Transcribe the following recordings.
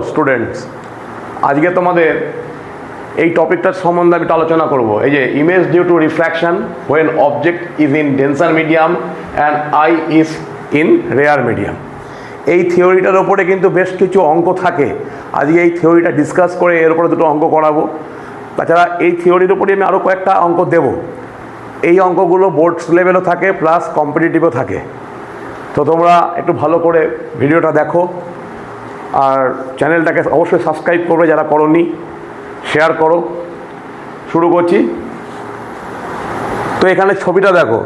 Students, আজকে তোমাদের এই টপিকটার সম্বন্ধে আমি আলোচনা করব। এই যে image due to refraction when object is in denser medium and eye is in rarer medium. এই থিওরিটার ওপরে কিন্তু বেশ কিছু অঙ্ক থাকে। আজকে এই থিওরিটা ডিসকাস করে এর উপরে দুটো অঙ্ক করাবো। তাছাড়া এই থিওরির উপরে আমি আরও কয়েকটা অঙ্ক দেব। এই অঙ্কগুলো বোর্ডস লেভেলও থাকে প্লাস কম্পিটিটিভও থাকে। তো তোমরা একটু ভালো করে ভিডিওটা দেখো, আর চ্যানেলটাকে অবশ্যই সাবস্ক্রাইব করবে যারা করোনি, শেয়ার করো। শুরু করছি। তো এখানে ছবিটা দেখো,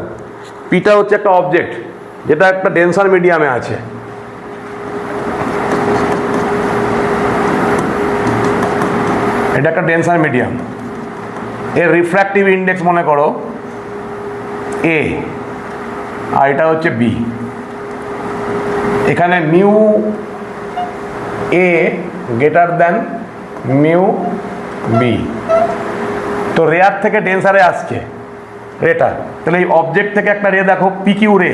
পিটা হচ্ছে একটা অবজেক্ট যেটা একটা ডেন্সার মিডিয়ামে আছে। এটা একটা ডেন্সার মিডিয়াম, এর রিফ্র্যাক্টিভ ইন্ডেক্স মনে করো এ, আর এটা হচ্ছে বি। এখানে mu A greater than mu B. তো রেয়ার থেকে ডেন্সারে আসছে রেটা, তাহলে এই অবজেক্ট থেকে একটা রে দেখো পি কিউ রে,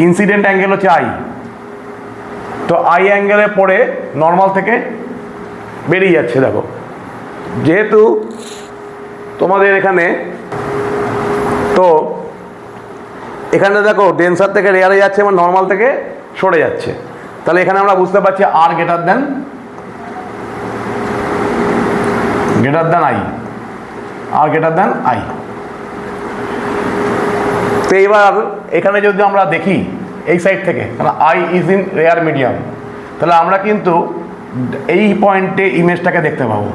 ইনসিডেন্ট অ্যাঙ্গেল হচ্ছে আই। তো আই অ্যাঙ্গেলে পড়ে নর্মাল থেকে বেরিয়ে যাচ্ছে। দেখো যেহেতু তোমাদের এখানে, তো এখানে দেখো ডেন্সার থেকে রেয়ারে যাচ্ছে এবং নর্মাল থেকে সরে যাচ্ছে, তাহলে এখানে আমরা বুঝতে পারছি r greater than i, r greater than i. তো এবার এখানে যদি আমরা দেখি এই সাইড থেকে, কারণ I is in rarer medium, তাহলে আমরা কিন্তু এই পয়েন্টে ইমেজটাকে দেখতে পাবো।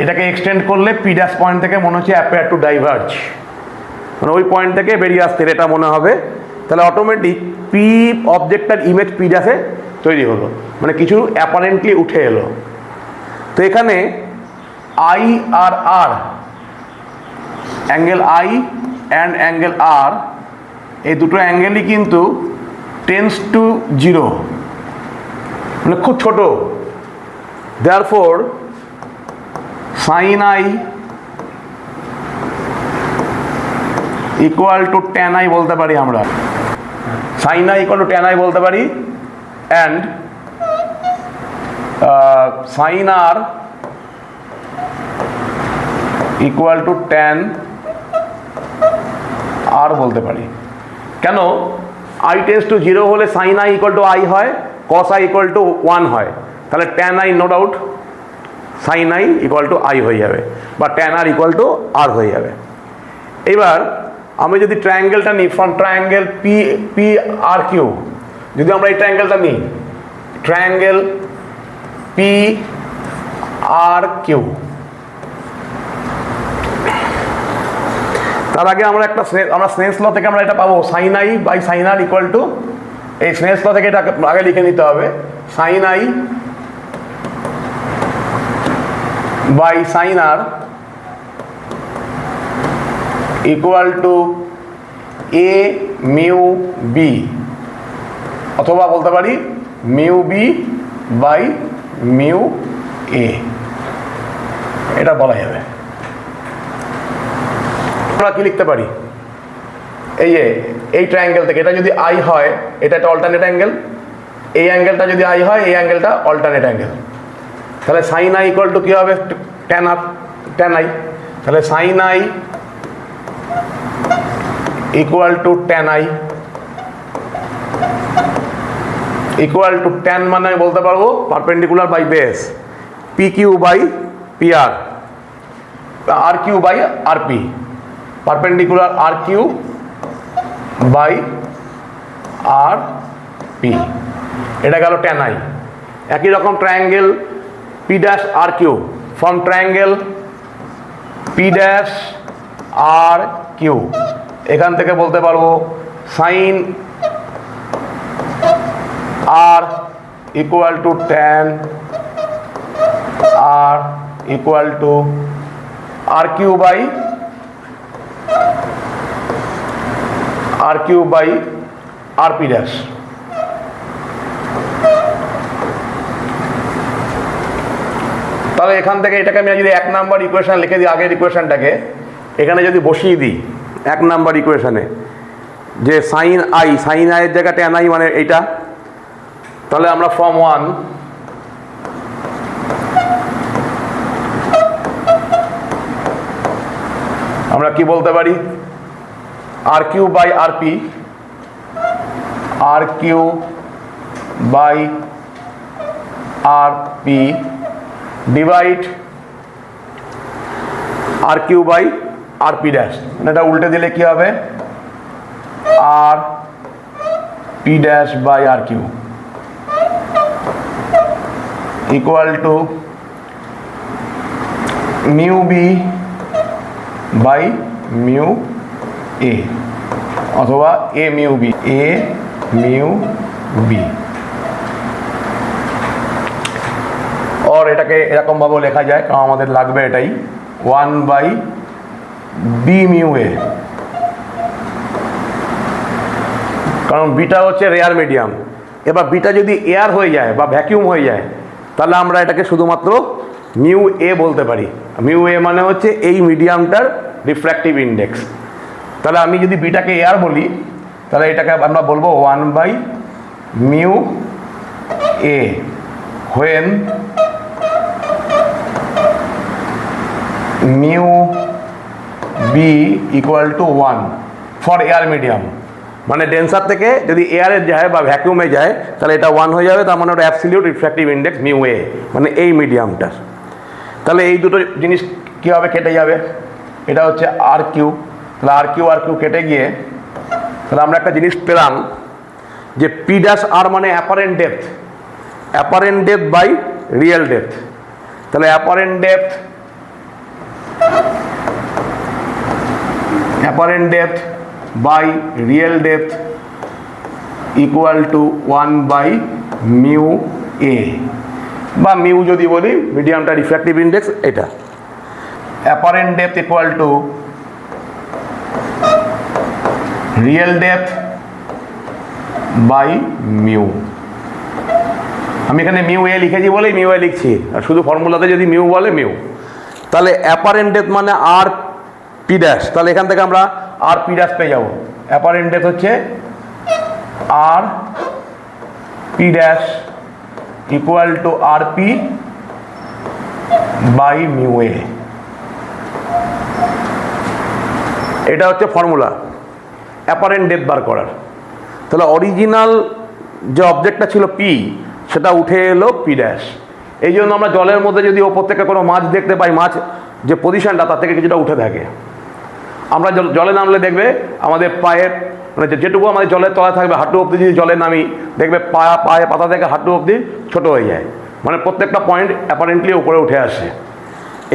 এটাকে এক্সটেন্ড করলে পি ড্যাশ পয়েন্ট থেকে মনে হচ্ছে অ্যাপিয়ার টু ডাইভার্জ, মানে ওই পয়েন্ট থেকে বেরিয়ে আসতে এটা মনে হবে। তাহলে অটোমেটিক পি অবজেক্টটার ইমেজ পি ড্যাশে তৈরি হলো, মানে কিছু অ্যাপারেন্টলি উঠে এলো। তো এখানে আই আর r, angle i and angle r, এই দুটো অ্যাঙ্গেলই কিন্তু টেন্স টু 0, মানে খুব ছোট। Therefore sine I equal to tan i বলতে পারি আমরা, sine I equal to tan i বলতে পারি, and sine R equal to tan r বলতে পারি। কেন? আই টেন্স টু 0 হলে sine I equal to i হয়, কস আই ইকুয়াল টু 1 হয়, তাহলে tan i no doubt sine I equal to i হয়ে যাবে, বা tan R equal to r হয়ে যাবে। এবার আমি যদি ট্রায়াঙ্গেলটা নিই, from triangle P P R Q, যদি আমরা এই ট্রায়াঙ্গেলটা নিই, ট্রায়াঙ্গেল পি আর কিউ, তার আগে আমরা স্নেলস ল থেকে আমরা এটা পাবো, sine I by sine R equal to, এই স্নেলস ল থেকে এটা আগে লিখে নিতে হবে, sine I by sine R equal to A mu B, অথবা বলতে পারি mu B by mu A, এটা বলা যাবে। আমরা কি লিখতে পারি, এই যে এই ট্রায়াঙ্গেল থেকে এটা যদি আই হয়, এটা একটা অল্টারনেট অ্যাঙ্গেল, এই অ্যাঙ্গেলটা যদি আই হয়, এই অ্যাঙ্গেলটা অল্টারনেট অ্যাঙ্গেল, তাহলে সাইন আই ইকুয়াল টু কী হবে, ট্যান আর, ট্যান আই। তাহলে sine I equal to tan I equal to tan, মানে আমি বলতে পারবো perpendicular by base, P Q by P R Q by R P, perpendicular R Q by R P, এটা গেল tan I. একই রকম triangle P dash R Q, from triangle P dash R Q, এখান থেকে বলতে পারবো sine R equal to tan R equal to R Q by R P dash. তাহলে এখান থেকে এটাকে আমি যদি 1 নাম্বার ইকুয়েশন লিখে দিই, আগের ইকুয়েশনটাকে এখানে যদি বসিয়ে দিই 1 নাম্বার ইকুয়েশনে, যে সাইন আইয়ের জায়গাতে ট্যান আই মানে এইটা, তাহলে আমরা ফর্ম 1 আমরা কি বলতে পারি, R Q by R P, R Q by R P divide R Q by R P dash, মানে এটা উল্টে দিলে কি হবে, R P dash by R Q equal to mu B by mu A অথবা A mu B, A mu B. और এটাকে এরকম ভাবে লেখা যায়, কারণ আমাদের লাগবে এটাই 1 বাই বি মিউ এ, কারণ বিটা হচ্ছে রেয়ার মিডিয়াম। এবার বিটা যদি এয়ার হয়ে যায় বা ভ্যাকিউম হয়ে যায়, তাহলে আমরা এটাকে শুধুমাত্র মিউ এ বলতে পারি। মিউ এ মানে হচ্ছে এই মিডিয়ামটার রিফ্র্যাক্টিভ ইন্ডেক্স। তাহলে আমি যদি বিটাকে এয়ার বলি, তাহলে এটাকে আমরা বলবো 1 by mu A when mu B equal to 1 for air medium. মানে ডেন্সার থেকে যদি এয়ারে যায় বা ভ্যাকিউমে যায়, তাহলে এটা 1 হয়ে যাবে, তার মানে ওটা অ্যাবসলিউট রিফ্র্যাক্টিভ ইন্ডেক্স মিউ এ, মানে এই মিডিয়ামটার। তাহলে এই দুটো জিনিস কীভাবে কেটে যাবে, এটা হচ্ছে আর কিউ, তাহলে আর কিউ কেটে গিয়ে তাহলে আমরা একটা জিনিস পেলাম যে পি ড্যাশ আর মানে apparent depth by real depth. তাহলে apparent depth by real depth equal to 1 by mu A, বা মিউ যদি বলি মিডিয়ামটা রিফ্র্যাক্টিভ ইন্ডেক্স এটা। Apparent depth equal to real depth by mu. আমি এখানে মিউ এ লিখেছি বলেই মিউ এ লিখছি, আর শুধু ফর্মুলাতে যদি মিউ বলে মিউ। তাহলে অ্যাপারেন্ট ডেপথ মানে আর পি ড্যাশ, তাহলে এখান থেকে আমরা আর পি ড্যাশ পেয়ে যাবো। অ্যাপারেন্ট ডেপথ হচ্ছে R P dash equal to R P by mu A. এটা হচ্ছে ফর্মুলা অ্যাপারেন্ট ডেপথ বার করার। তাহলে অরিজিনাল যে অবজেক্টটা ছিল পি, সেটা উঠে এলো পি ড্যাশ। এই জন্য আমরা জলের মধ্যে যদি ওপর থেকে কোনো মাছ দেখতে পাই, মাছ যে পজিশনটা তার থেকে কিছুটা উঠে থাকে। আমরা জলে নামলে দেখবে আমাদের পায়ের মানে যেটুকু আমাদের জলের তলায় থাকবে, হাঁটু অবধি যদি জলে নামি, দেখবে পায়ে পাতা থেকে হাঁটু অবধি ছোট হয়ে যায়, মানে প্রত্যেকটা পয়েন্ট অ্যাপারেন্টলি উপরে উঠে আসে।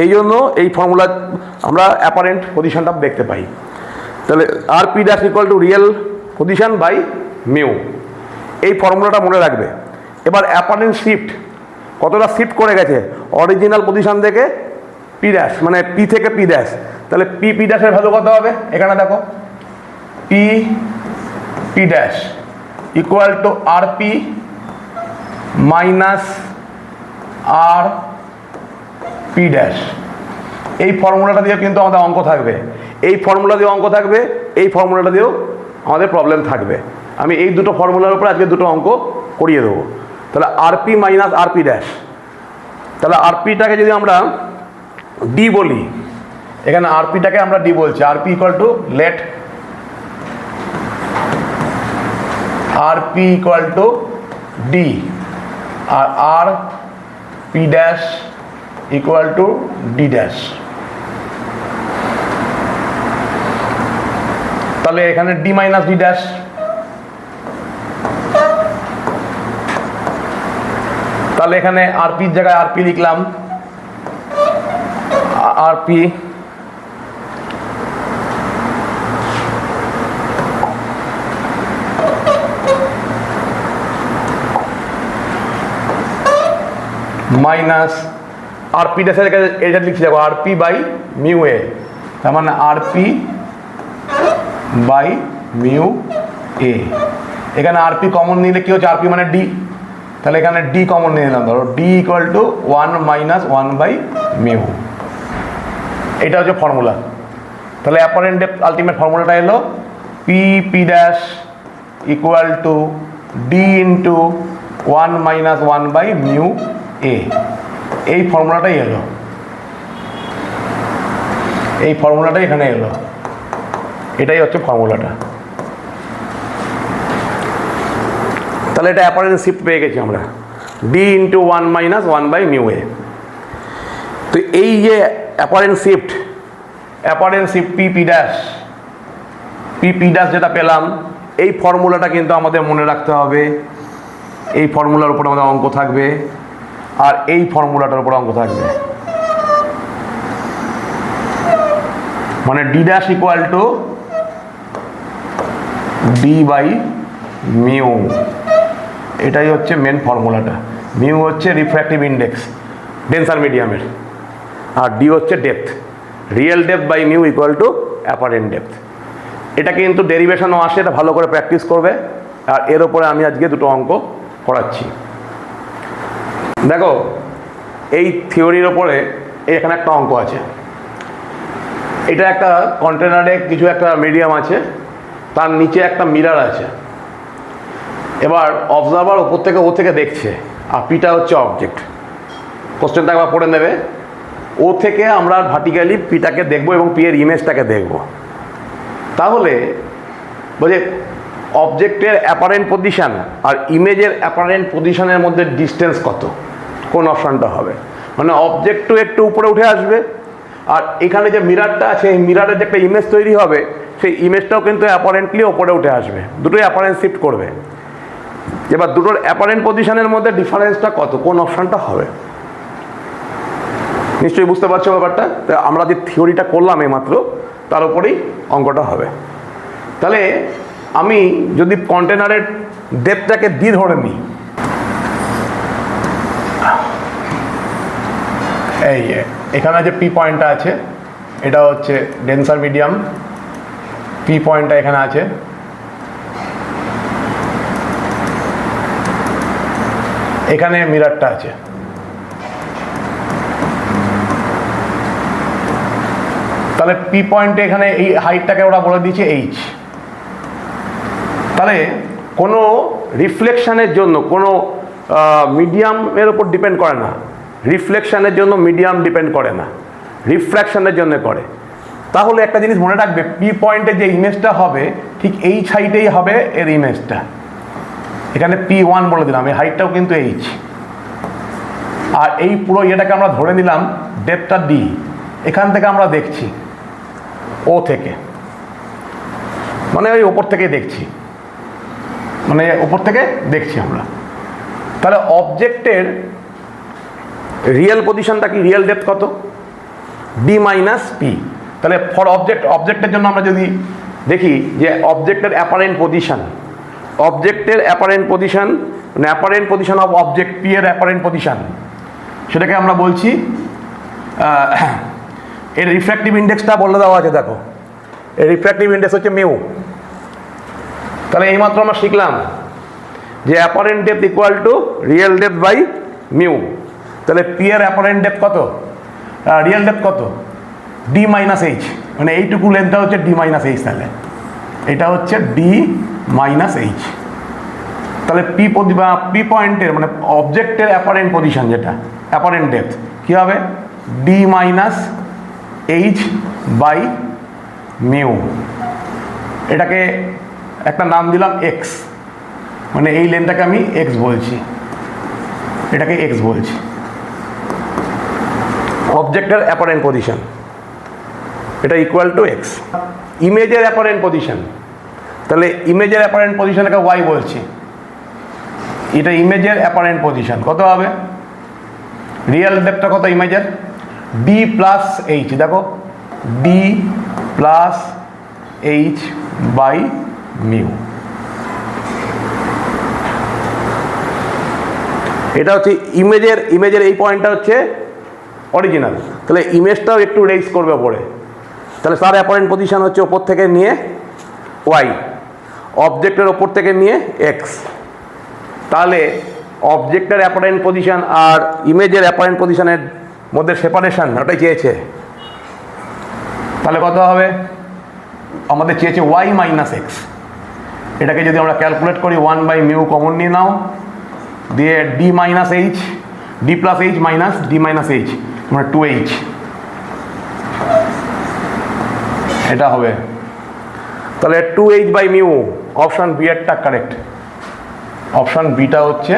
এই জন্য এই ফর্মুলা আমরা অ্যাপারেন্ট পজিশনটা দেখতে পাই। তাহলে R P dash equal to real position by mu, এই ফর্মুলাটা মনে রাখবে। এবার অ্যাপারেন্ট শিফট কতটা শিফট করে গেছে অরিজিনাল পজিশন থেকে পি ড্যাশ, মানে পি থেকে পি ড্যাশ। তাহলে পি ড্যাশের ভ্যালু কত হবে, এখানে দেখো P dash equal to R P minus R P dash. এই ফর্মুলাটা দিয়েও কিন্তু আমাদের অঙ্ক থাকবে, এই ফর্মুলা দিয়েও অঙ্ক থাকবে, এই ফর্মুলাটা দিয়েও আমাদের প্রবলেম থাকবে। আমি এই দুটো ফর্মুলার উপর আজকে দুটো অঙ্ক করিয়ে দেবো। তাহলে R P minus R P dash, তাহলে আর পিটাকে যদি আমরা ডি বলি, এখানে আর পিটাকে আমরা ডি বলছি। R P equal to let R P equal to D, আর R P dash equal to D dash. তাহলে এখানে ডি মাইনাস ডি ড্যাশ, তাহলে এখানে আর পির জায়গায় আর পি লিখলাম, আর পি মাইনাস আর পি ড্যাশের এটা লিখে যাবো আর পি বাই মিউ এ, তার মানে আর পি বাই মিউ এ। এখানে আর পি কমন নিলে কি হচ্ছে, আর পি মানে ডি, তাহলে এখানে ডি কমন নিয়ে নিলাম, ধরো D equal to 1 minus 1 by mu. এটা হচ্ছে ফর্মুলা। তাহলে অ্যাপারেন্ট ডেপথ আলটিমেট ফর্মুলাটা এলো P dash equal to D into 1 minus 1 by mu A. এই ফর্মুলাটাই এলো। এই ফর্মুলাটাই এখানে এলো, এটাই হচ্ছে ফর্মুলাটা। তাহলে এটা অ্যাপারেন্ট শিফট পেয়ে গেছি আমরা, D into 1 minus 1 by mu এ। তো এই যে apparent shift P P dash যেটা পেলাম, এই ফর্মুলাটা কিন্তু আমাদের মনে রাখতে হবে। এই ফর্মুলার উপর আমাদের অঙ্ক থাকবে, আর এই ফর্মুলাটার উপর অঙ্ক থাকবে। মানে D dash equal to D by mu, এটাই হচ্ছে মেন ফর্মুলাটা। মিউ হচ্ছে রিফ্র্যাক্টিভ ইন্ডেক্স ডেন্সার মিডিয়ামের, আর ডি হচ্ছে depth, real depth by mu equal to apparent depth. এটা কিন্তু ডেরিভেশনও আসে, এটা ভালো করে প্র্যাকটিস করবে। আর এর ওপরে আমি আজকে দুটো অঙ্ক করাচ্ছি। দেখো, এই থিওরির ওপরে এখানে একটা অঙ্ক আছে। এটা একটা কন্টেনারে কিছু একটা মিডিয়াম আছে, তার নিচে একটা মিরার আছে। এবার অবজারভার ওপর থেকে ও থেকে দেখছে, আর পিটা হচ্ছে অবজেক্ট। কোশ্চেনটা একবার পড়ে নেবে। ও থেকে আমরা ভার্টিক্যালি পিটাকে দেখবো এবং পি এর ইমেজটাকে দেখব। তাহলে বলছে অবজেক্টের অ্যাপারেন্ট পজিশান আর ইমেজের অ্যাপারেন্ট পজিশানের মধ্যে ডিস্টেন্স কত, কোন অপশানটা হবে। মানে অবজেক্টও একটু উপরে উঠে আসবে, আর এখানে যে মিরারটা আছে, এই মিরারের যে একটা ইমেজ তৈরি হবে, সেই ইমেজটাও কিন্তু অ্যাপারেন্টলি ওপরে উঠে আসবে। দুটোই অ্যাপারেন্ট শিফট করবে। এবার দুটোর অ্যাপারেন্ট পজিশনের মধ্যে ডিফারেন্সটা কত, কোন অপশানটা হবে। নিশ্চয়ই বুঝতে পারছো ব্যাপারটা। তো আমরা যে থিওরিটা করলাম এইমাত্র, তার উপরেই অঙ্কটা হবে। তাহলে আমি যদি কন্টেনারের ডেপথটাকে দিয়ে ধরে নিই, এই এখানে যে পি পয়েন্টটা আছে, এটা হচ্ছে ডেন্সার মিডিয়াম। পি পয়েন্টটা এখানে আছে, এখানে মিরারটা আছে। তাহলে পি পয়েন্টে এখানে এই হাইটটাকে ওরা বলে দিয়েছে এইচ। তাহলে কোনো রিফ্লেকশানের জন্য কোনো মিডিয়ামের ওপর ডিপেন্ড করে না, রিফ্লেকশানের জন্য মিডিয়াম ডিপেন্ড করে না, রিফ্র্যাকশানের জন্য করে। তাহলে একটা জিনিস মনে রাখবে, পি পয়েন্টে যে ইমেজটা হবে ঠিক এইচ হাইটেই হবে এর ইমেজটা। এখানে P1 বলে দিলাম, এই হাইটটাও কিন্তু এইচ। আর এই পুরো ইয়েটাকে আমরা ধরে নিলাম ডেপথটা ডি। এখান থেকে আমরা দেখছি ও থেকে, মানে ওই ওপর থেকে দেখছি, মানে ওপর থেকে দেখছি আমরা। তাহলে অবজেক্টের রিয়েল পজিশনটা কি, রিয়েল ডেপথ কত, ডি মাইনাস পি। তাহলে ফর অবজেক্টের জন্য আমরা যদি দেখি যে অবজেক্টের অ্যাপারেন্ট পজিশন, মানে apparent position of object, P এর অ্যাপারেন্ট পজিশন, সেটাকে আমরা বলছি এর রিফ্র্যাক্টিভ ইন্ডেক্সটা বলে দেওয়া আছে। দেখো, এর রিফ্র্যাক্টিভ ইন্ডেক্স হচ্ছে মিউ। তাহলে এইমাত্র আমরা শিখলাম যে apparent depth equal to real depth by mu. তাহলে পি এর অ্যাপারেন্ট ডেপথ কত, রিয়েল ডেপথ কত, ডি মাইনাস এইচ। মানে এইটুকু লেন্থটা হচ্ছে ডি মাইনাস এইচ। তাহলে এটা হচ্ছে ডি মাইনাস এইচ। তাহলে পি পয়েন্টের মানে অবজেক্টের অ্যাপারেন্ট পজিশন, যেটা অ্যাপারেন্ট ডেপথ, কী হবে, D minus H by mu. এটাকে একটা নাম দিলাম এক্স, মানে এই লেনটাকে আমি এক্স বলছি, এটাকে এক্স বলছি, অবজেক্টের অ্যাপারেন্ট পজিশন, এটা ইকুয়াল টু এক্স। ইমেজের অ্যাপারেন্ট পজিশন, তাহলে ইমেজের অ্যাপারেন্ট পজিশনকে ওয়াই বলছি। এটা ইমেজের অ্যাপারেন্ট পজিশন কত হবে, রিয়েল ডেপথটা কত ইমেজের, ডি প্লাস এইচ। দেখো, D plus H by mu. এটা হচ্ছে ইমেজের এই পয়েন্টটা হচ্ছে অরিজিনাল। তাহলে ইমেজটাও একটু রেইজ করবে ওপরে। তাহলে তার অ্যাপারেন্ট পজিশন হচ্ছে ওপর থেকে নিয়ে ওয়াই, অবজেক্টের ওপর থেকে নিয়ে এক্স। তাহলে অবজেক্টের অ্যাপারেন্ট পজিশন আর ইমেজের অ্যাপারেন্ট পজিশনের মধ্যে সেপারেশন, ওটাই চেয়েছে। তাহলে কত হবে, আমাদের চেয়েছে ওয়াই মাইনাস এক্স। এটাকে যদি আমরা ক্যালকুলেট করি, 1 বাই মিউ কমন নিয়ে নাও, দিয়ে D minus H, D plus H minus D minus H, মানে 2h। এটা হবে, তাহলে 2h/μ অপশান বি এরটা কারেক্ট, অপশান বিটা হচ্ছে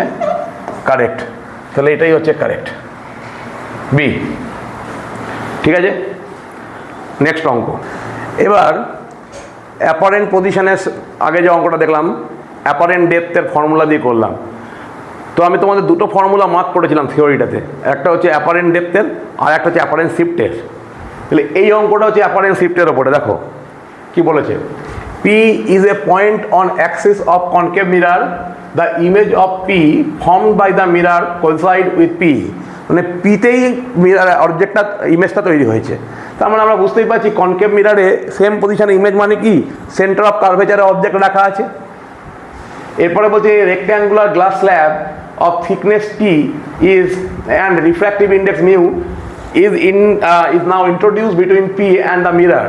কারেক্ট, তাহলে এটাই হচ্ছে কারেক্ট বি। ঠিক আছে, নেক্সট অঙ্ক। এবার অ্যাপারেন্ট পজিশনের আগে যে অঙ্কটা দেখলাম অ্যাপারেন্ট ডেপথের ফর্মুলা দিয়ে করলাম। তো আমি তোমাদের দুটো ফর্মুলা মার্ক করেছিলাম থিওরিটাতে, একটা হচ্ছে অ্যাপারেন্ট ডেপথের আর একটা হচ্ছে অ্যাপারেন্ট শিফটের। তাহলে এই অঙ্কটা হচ্ছে অ্যাপারেন্ট শিফটের ওপরে। দেখো কি বলেছে, P is a point on axis of concave mirror, the image of P formed by the mirror coincide with P, মানে পিতেই মিরার অবজেক্টটা ইমেজটা তৈরি হয়েছে। তার মানে আমরা বুঝতেই পারছি কনকেভ মিরারে সেম পজিশনে ইমেজ মানে কি সেন্টার অফ কার্ভেচারে অবজেক্ট রাখা আছে। এরপরে বলছে rectangular glass slab of thickness T is and refractive index mu is now introduced between P and the mirror.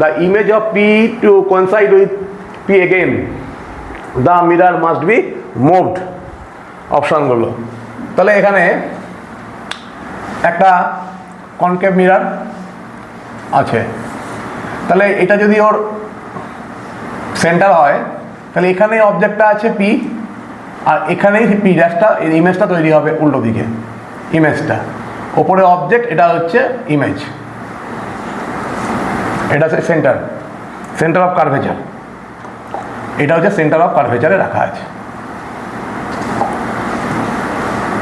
The image of P to coincide with P again, the mirror must be moved. অপশানগুলো তাহলে এখানে একটা concave mirror আছে, তাহলে এটা যদি ওর centre হয় তাহলে এখানে অবজেক্টটা আছে পি আর এখানেই পি ড্যাশটা ইমেজটা তৈরি হবে উল্টো দিকে, ইমেজটা ওপরে অবজেক্ট, এটা হচ্ছে ইমেজ, এটা হচ্ছে সেন্টার, সেন্টার অফ কার্ভেচার, এটা হচ্ছে সেন্টার অফ কার্ভেচারে রাখা আছে।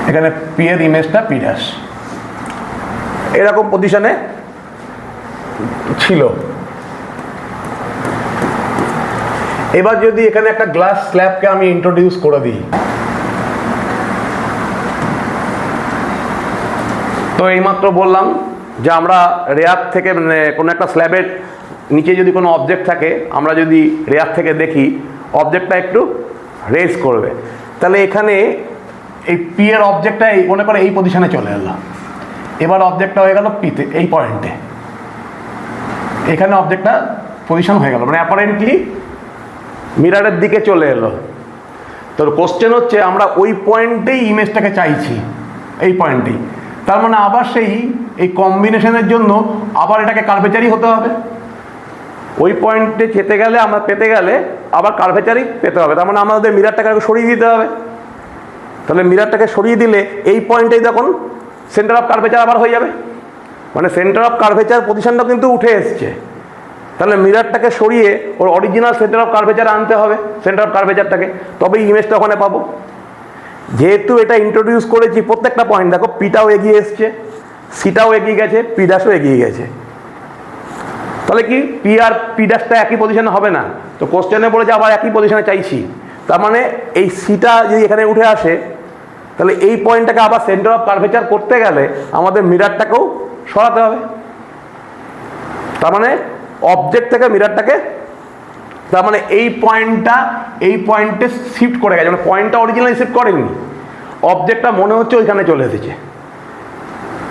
এখানে পি এর ইমেজটা পি ড্যাশ এরকম পজিশনে ছিল। এবার যদি এখানে একটা গ্লাস স্ল্যাবকে আমি ইন্ট্রোডিউস করে দিই, তো এইমাত্র বললাম যে আমরা রেয়ার থেকে মানে কোনো একটা স্ল্যাবের নিচে যদি কোনো অবজেক্ট থাকে আমরা যদি রেয়ার থেকে দেখি অবজেক্টটা একটু রেজ করবে, তাহলে এখানে এই পি এর অবজেক্টটা মনে করে এই পজিশনে চলে এলো, এবার অবজেক্টটা হয়ে গেল পিতে এই পয়েন্টে, এখানে অবজেক্টটা পজিশন হয়ে গেল মানে অ্যাপারেন্টলি মিরারের দিকে চলে এলো। তো কোশ্চেন হচ্ছে আমরা ওই পয়েন্টেই ইমেজটাকে চাইছি, এই পয়েন্টেই, তার মানে আবার সেই এই কম্বিনেশনের জন্য আবার এটাকে কার্ভেচারই হতে হবে, ওই পয়েন্টে যেতে গেলে আমরা পেতে গেলে আবার কার্ভেচারই পেতে হবে, তার মানে আমাদের মিরারটাকে সরিয়ে দিতে হবে। তাহলে মিরারটাকে সরিয়ে দিলে এই পয়েন্টেই তখন সেন্টার অফ কার্ভেচার আবার হয়ে যাবে, মানে সেন্টার অফ কার্ভেচার পজিশনটা কিন্তু উঠে এসছে, তাহলে মিরারটাকে সরিয়ে ওর অরিজিনাল সেন্টার অফ কার্ভেচার আনতে হবে, সেন্টার অফ কার্ভেচারটাকে, তবেই ইমেজটা ওখানে পাবো। যেহেতু এটা ইন্ট্রোডিউস করেছি প্রত্যেকটা পয়েন্ট দেখো পিটাও এগিয়ে এসছে, সিটাও এগিয়ে গেছে, পি ড্যাশও এগিয়ে গেছে, তাহলে কি পি আর পি ড্যাশটা একই পজিশনে হবে না, তো কোশ্চেনে বলেছে আবার একই পজিশনে চাইছি, তার মানে এই সিটা যদি এখানে উঠে আসে তাহলে এই পয়েন্টটাকে আবার সেন্টার অফ কার্ভেচার করতে গেলে আমাদের মিরারটাকেও সরাতে হবে, তার মানে অবজেক্ট থেকে মিরারটাকে, তার মানে এই পয়েন্টটা এই পয়েন্টে শিফট করে গেছে, মানে পয়েন্টটা অরিজিনালি শিফট করেনি, অবজেক্টটা মনে হচ্ছে ওইখানে চলে এসেছে,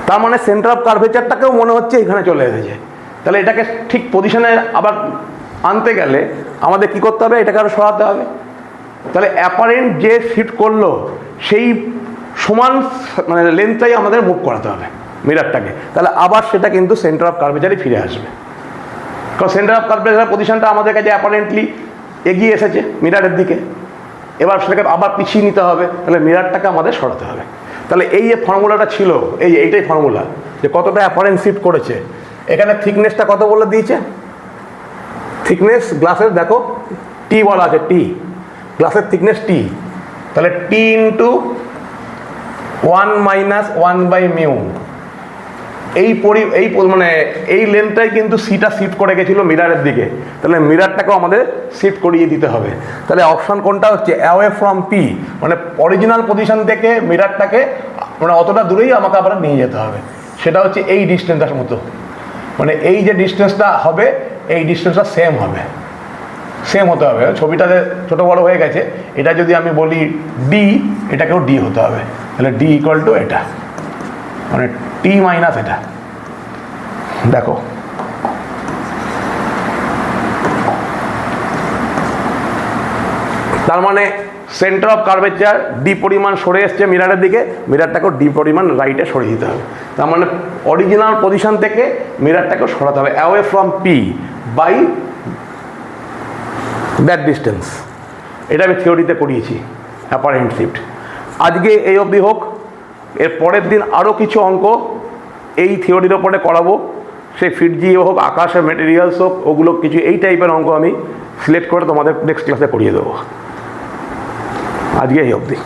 তার মানে সেন্টার অফ কার্ভেচারটাকেও মনে হচ্ছে এখানে চলে এসেছে। তাহলে এটাকে ঠিক পজিশনে আবার আনতে গেলে আমাদের কি করতে হবে, এটাকে আরও সরাতে হবে। তাহলে অ্যাপারেন্ট যে শিফট করলো সেই সমান মানে লেন্থটাই আমাদের মুভ করাতে হবে মিরারটাকে, তাহলে আবার সেটা কিন্তু সেন্টার অফ কার্ভেচারে ফিরে আসবে, কারণ সেন্টার অফ কার্ভেচার পজিশনটা আমাদের কাছে অ্যাপারেন্টলি এগিয়ে এসেছে মিরারের দিকে, এবার সেটাকে আবার পিছিয়ে নিতে হবে, তাহলে মিরারটাকে আমাদের সরাতে হবে। তাহলে এই যে ফর্মুলাটা ছিল এইটাই ফর্মুলা যে কতটা অ্যাপারেন্ট শিফট করেছে। এখানে থিকনেসটা কত বলে দিয়েছে, থিকনেস গ্লাসের দেখো টি বলা আছে, টি গ্লাসের থিকনেস টি, তাহলে টি ইন্টু 1 - 1/μ এই মানে এই লেন্থটাই কিন্তু সিটা শিফট করে গেছিলো মিরারের দিকে, তাহলে মিরারটাকেও আমাদের শিফট করিয়ে দিতে হবে। তাহলে অপশান কোনটা হচ্ছে অ্যাওয়ে ফ্রম পি, মানে অরিজিনাল পজিশন থেকে মিরারটাকে মানে অতটা দূরেই আমাকে আবার নিয়ে যেতে হবে, সেটা হচ্ছে এই ডিস্টেন্সটার মতো, মানে এই যে ডিস্টেন্সটা হবে এই ডিস্টেন্সটা সেম হবে, সেম হতে হবে। ছবিটাতে ছোটো বড়ো হয়ে গেছে, এটা যদি আমি বলি ডি, এটাকেও ডি হতে হবে, তাহলে ডি ইকুয়াল টু এটা মানে টি মাইনাস এটা। দেখো তার মানে সেন্টার অফ কার্ভেচার ডি পরিমাণ সরে এসছে মিরারের দিকে, মিরারটাকেও ডি পরিমাণ রাইটে সরিয়ে দিতে হবে, তার মানে অরিজিনাল পজিশন থেকে মিরারটাকেও সরাতে হবে। Away from P by that distance. এটা আমি থিওরিতে করিয়েছি অ্যাপারেন্ট শিফট। আজকে এই অবধি হোক, এর পরের দিন আরও কিছু অঙ্ক এই থিওরির ওপরে করাবো, সে ফিট জিও হোক, আকাশের মেটেরিয়ালস হোক, ওগুলো কিছু এই টাইপের অঙ্ক আমি সিলেক্ট করে তোমাদের নেক্সট ক্লাসে করিয়ে দেবো। আজকে এই অবধি।